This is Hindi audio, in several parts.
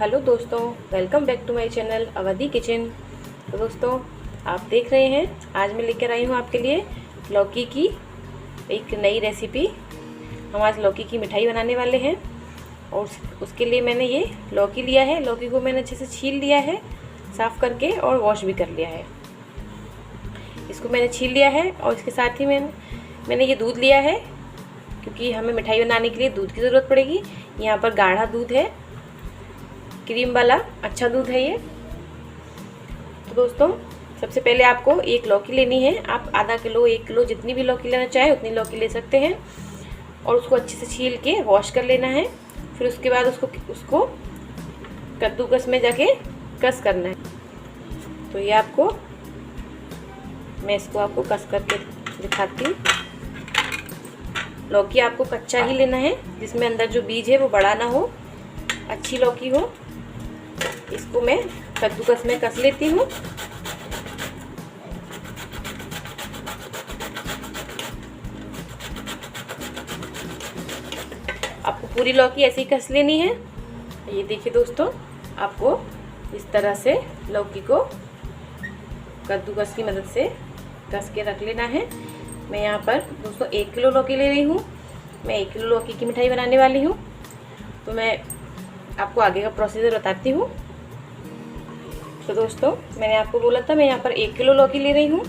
हेलो दोस्तों, welcome back to my channel Awadhi kitchen. तो दोस्तों, आप देख रहे हैं आज मैं लेकर आई हूँ आपके लिए लौकी की एक नई रेसिपी। हम आज लौकी की मिठाई बनाने वाले हैं और उसके लिए मैंने ये लौकी लिया है। लौकी को मैंने अच्छे से छील लिया है, साफ़ करके, और वॉश भी कर लिया है। इसको मैंने छील लिया है और इसके साथ ही मैंने ये दूध लिया है, क्योंकि हमें मिठाई बनाने के लिए दूध की ज़रूरत पड़ेगी। यहाँ पर गाढ़ा दूध है, क्रीम वाला अच्छा दूध है ये। तो दोस्तों, सबसे पहले आपको एक लौकी लेनी है। आप आधा किलो, 1 किलो, जितनी भी लौकी लेना चाहे उतनी लौकी ले सकते हैं। और उसको अच्छे से छील के वॉश कर लेना है। फिर उसके बाद उसको कद्दूकस में जाके कस करना है। तो ये मैं इसको आपको कस करके दिखाती हूँ। लौकी आपको कच्चा ही लेना है, जिसमें अंदर जो बीज है वो बड़ा ना हो, अच्छी लौकी हो। इसको मैं कद्दूकस में कस लेती हूँ। आपको पूरी लौकी ऐसे ही कस लेनी है। ये देखिए दोस्तों, आपको इस तरह से लौकी को कद्दूकस की मदद से कस के रख लेना है। मैं यहाँ पर दोस्तों 1 किलो लौकी ले रही हूँ। मैं 1 किलो लौकी की मिठाई बनाने वाली हूँ। तो मैं आपको आगे का प्रोसीजर बताती हूँ। तो दोस्तों, मैंने आपको बोला था मैं यहाँ पर 1 किलो लौकी ले रही हूँ।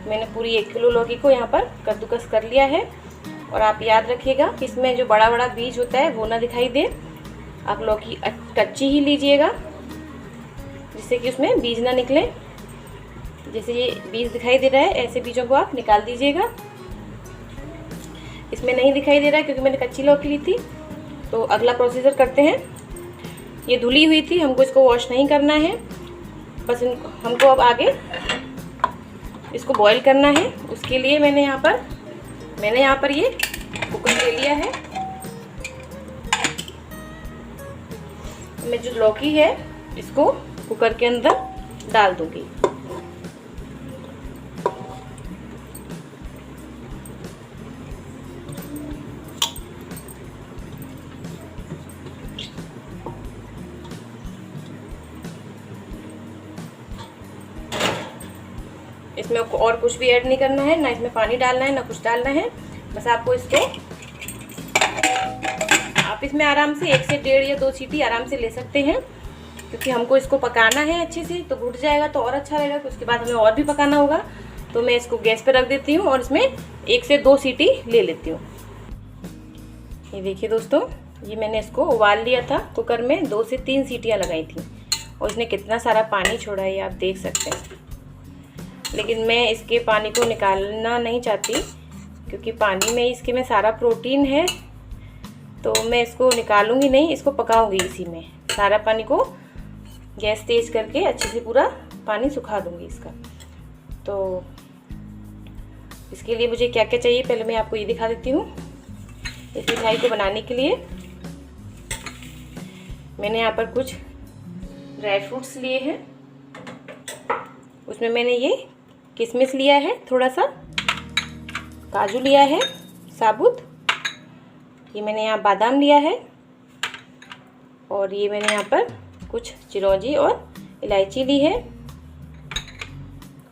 मैंने पूरी 1 किलो लौकी को यहाँ पर कद्दूकस कर लिया है। और आप याद रखिएगा कि इसमें जो बड़ा बड़ा बीज होता है वो ना दिखाई दे। आप लौकी कच्ची ही लीजिएगा, जिससे कि उसमें बीज ना निकले। जैसे ये बीज दिखाई दे रहा है, ऐसे बीजों को आप निकाल दीजिएगा। इसमें नहीं दिखाई दे रहा है क्योंकि मैंने कच्ची लौकी ली थी। तो अगला प्रोसीजर करते हैं। ये धुली हुई थी, हमको इसको वॉश नहीं करना है। बस हमको अब आगे इसको बॉईल करना है। उसके लिए मैंने यहाँ पर ये कुकर ले लिया है। मैं जो लौकी है इसको कुकर के अंदर डाल दूंगी। इसमें आपको और कुछ भी ऐड नहीं करना है, ना इसमें पानी डालना है, ना कुछ डालना है। बस आपको आप इसमें आराम से 1 से 1.5 या 2 सीटी आराम से ले सकते हैं, क्योंकि हमको इसको पकाना है अच्छे से। तो घुट जाएगा तो और अच्छा रहेगा। तो उसके बाद हमें और भी पकाना होगा। तो मैं इसको गैस पर रख देती हूँ और इसमें 1 से 2 सीटी ले लेती हूँ। ये देखिए दोस्तों, ये मैंने इसको उबाल लिया था कुकर में। 2 से 3 सीटियाँ लगाई थी और इसने कितना सारा पानी छोड़ा है, ये आप देख सकते हैं। लेकिन मैं इसके पानी को निकालना नहीं चाहती, क्योंकि पानी में इसके में सारा प्रोटीन है। तो मैं इसको निकालूंगी नहीं, इसको पकाऊंगी इसी में। सारा पानी को गैस तेज करके अच्छे से पूरा पानी सुखा दूंगी इसका। तो इसके लिए मुझे क्या क्या चाहिए पहले मैं आपको ये दिखा देती हूँ। इस मिठाई को बनाने के लिए मैंने यहाँ पर कुछ ड्राई फ्रूट्स लिए हैं। उसमें मैंने ये किशमिश लिया है, थोड़ा सा काजू लिया है साबुत। ये मैंने यहाँ बादाम लिया है। और ये मैंने यहाँ पर कुछ चिरौंजी और इलायची ली है।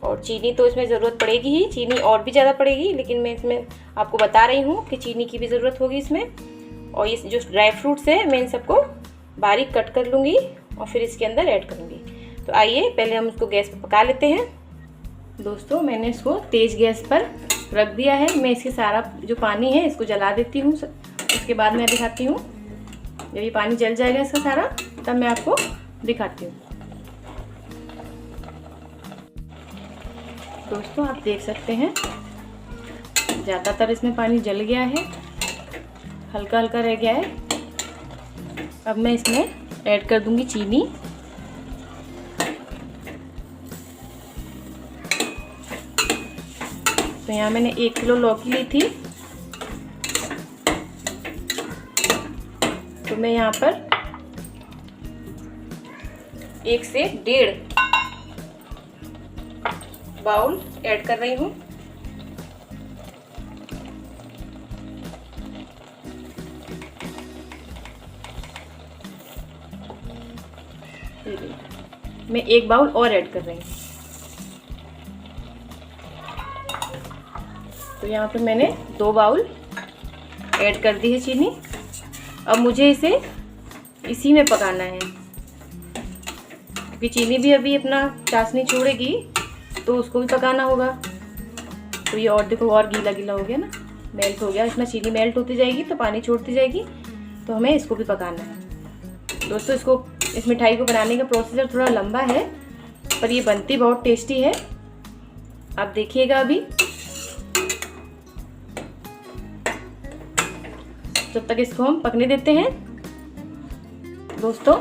और चीनी तो इसमें ज़रूरत पड़ेगी ही, चीनी और भी ज़्यादा पड़ेगी, लेकिन मैं इसमें आपको बता रही हूँ कि चीनी की भी ज़रूरत होगी इसमें। और ये जो ड्राई फ्रूट्स है मैं इन सबको बारीक कट कर लूँगी और फिर इसके अंदर ऐड करूँगी। तो आइए पहले हम इसको गैस पर पका लेते हैं। दोस्तों, मैंने इसको तेज़ गैस पर रख दिया है। मैं इसके सारा जो पानी है इसको जला देती हूँ। उसके बाद मैं दिखाती हूँ। जब ये पानी जल जाएगा इसका सारा, तब मैं आपको दिखाती हूँ। दोस्तों, आप देख सकते हैं ज़्यादातर इसमें पानी जल गया है, हल्का हल्का रह गया है। अब मैं इसमें ऐड कर दूंगी चीनी। तो यहाँ मैंने 1 किलो लौकी ली थी। तो मैं यहाँ पर 1 से 1.5 बाउल ऐड कर रही हूँ। मैं 1 बाउल और ऐड कर रही हूँ। तो यहाँ पे मैंने 2 बाउल ऐड कर दी है चीनी। अब मुझे इसे इसी में पकाना है, क्योंकि चीनी भी अभी अपना चाशनी छोड़ेगी तो उसको भी पकाना होगा। तो ये और देखो और गीला गीला हो गया ना, मेल्ट हो गया। इसमें चीनी मेल्ट होती जाएगी तो पानी छोड़ती जाएगी, तो हमें इसको भी पकाना है। दोस्तों इस मिठाई को बनाने का प्रोसीजर थोड़ा लंबा है, पर ये बनती बहुत टेस्टी है। आप देखिएगा अभी। जब तक इसको हम पकने देते हैं। दोस्तों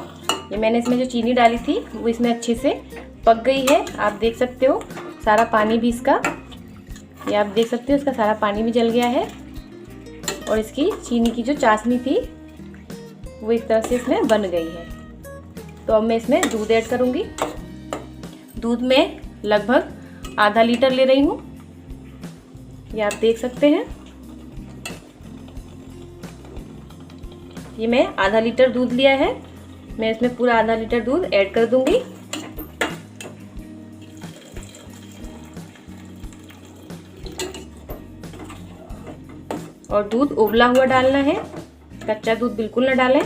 ये मैंने इसमें जो चीनी डाली थी वो इसमें अच्छे से पक गई है। आप देख सकते हो सारा पानी भी इसका, ये आप देख सकते हो इसका सारा पानी भी जल गया है। और इसकी चीनी की जो चाशनी थी वो एक तरह से इसमें बन गई है। तो अब मैं इसमें दूध ऐड करूँगी। दूध में लगभग आधा लीटर ले रही हूँ, ये आप देख सकते हैं। ये मैं आधा लीटर दूध लिया है, मैं इसमें पूरा आधा लीटर दूध ऐड कर दूंगी। और दूध उबला हुआ डालना है, कच्चा दूध बिल्कुल ना डालें।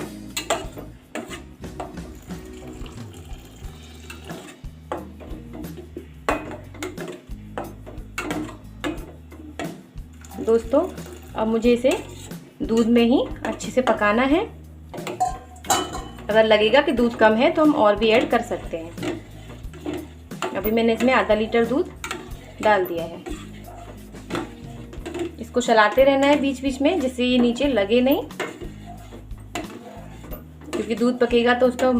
दोस्तों अब मुझे इसे दूध में ही अच्छे से पकाना है। अगर लगेगा कि दूध कम है तो हम और भी ऐड कर सकते हैं। अभी मैंने इसमें आधा लीटर दूध डाल दिया है। इसको चलाते रहना है बीच बीच में, जिससे ये नीचे लगे नहीं, क्योंकि दूध पकेगा तो उसका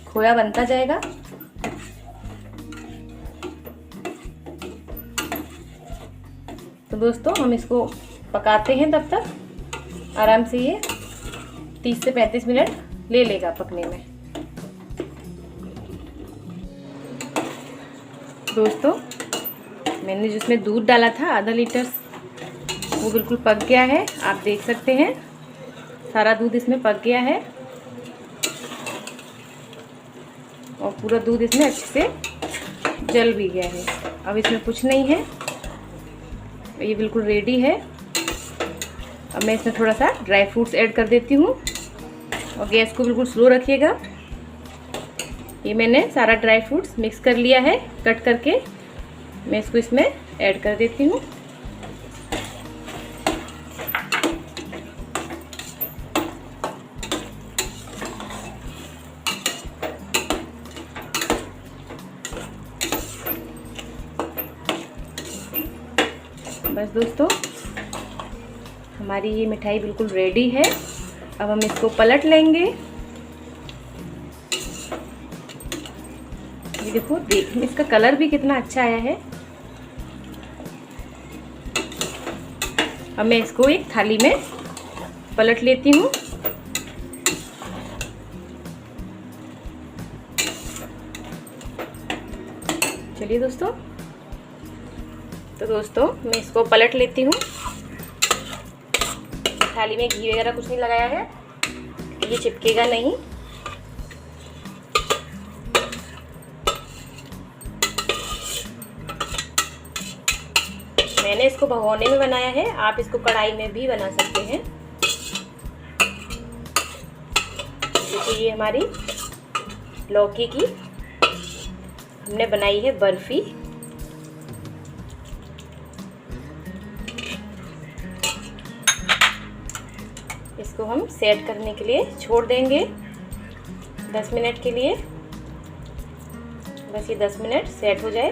खोया बनता जाएगा। तो दोस्तों हम इसको पकाते हैं, तब तक आराम से ये 30 से 35 मिनट ले लेगा पकने में। दोस्तों मैंने जिसमें दूध डाला था आधा लीटर, वो बिल्कुल पक गया है। आप देख सकते हैं सारा दूध इसमें पक गया है और पूरा दूध इसमें अच्छे से जल भी गया है। अब इसमें कुछ नहीं है, ये बिल्कुल रेडी है। अब मैं इसमें थोड़ा सा ड्राई फ्रूट्स ऐड कर देती हूँ और गैस को बिल्कुल स्लो रखिएगा। ये मैंने सारा ड्राई फ्रूट्स मिक्स कर लिया है कट करके, मैं इसको इसमें ऐड कर देती हूँ। बस दोस्तों हमारी ये मिठाई बिल्कुल रेडी है। अब हम इसको पलट लेंगे। ये देखो, इसका कलर भी कितना अच्छा आया है। अब मैं इसको एक थाली में पलट लेती हूँ। चलिए दोस्तों, तो दोस्तों मैं इसको पलट लेती हूँ। थाली में घी वगैरह कुछ नहीं लगाया है, ये चिपकेगा नहीं। मैंने इसको भगोने में बनाया है, आप इसको कढ़ाई में भी बना सकते हैं। देखिए ये हमारी लौकी की हमने बनाई है बर्फी। इसको हम सेट करने के लिए छोड़ देंगे 10 मिनट के लिए। बस ये 10 मिनट सेट हो जाए।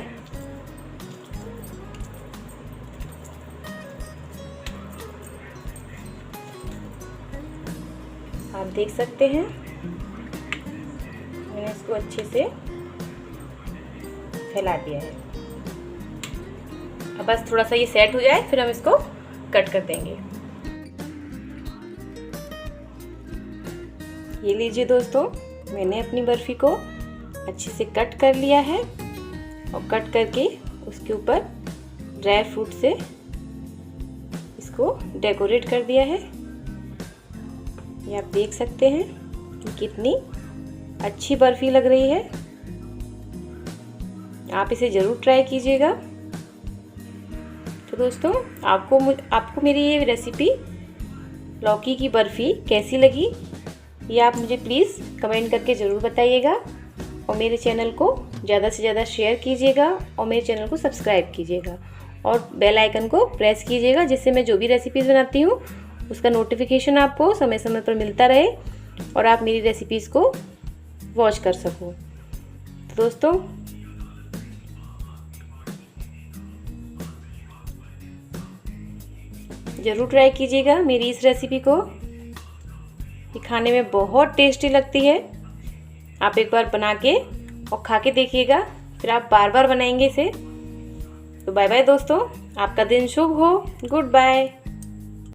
आप देख सकते हैं मैंने इसको अच्छे से फैला दिया है। अब बस थोड़ा सा ये सेट हो जाए, फिर हम इसको कट कर देंगे। ये लीजिए दोस्तों, मैंने अपनी बर्फ़ी को अच्छे से कट कर लिया है और कट करके उसके ऊपर ड्राई फ्रूट से इसको डेकोरेट कर दिया है। ये आप देख सकते हैं कि कितनी अच्छी बर्फ़ी लग रही है। आप इसे ज़रूर ट्राई कीजिएगा। तो दोस्तों आपको मेरी ये रेसिपी लौकी की बर्फ़ी कैसी लगी, ये आप मुझे प्लीज़ कमेंट करके ज़रूर बताइएगा। और मेरे चैनल को ज़्यादा से ज़्यादा शेयर कीजिएगा और मेरे चैनल को सब्सक्राइब कीजिएगा और बेल आइकन को प्रेस कीजिएगा, जिससे मैं जो भी रेसिपीज़ बनाती हूँ उसका नोटिफिकेशन आपको समय समय पर मिलता रहे और आप मेरी रेसिपीज़ को वॉच कर सको। तो दोस्तों ज़रूर ट्राई कीजिएगा मेरी इस रेसिपी को, ये खाने में बहुत टेस्टी लगती है। आप एक बार बना के और खा के देखिएगा, फिर आप बार बार बनाएंगे इसे। तो बाय बाय दोस्तों, आपका दिन शुभ हो। Good bye.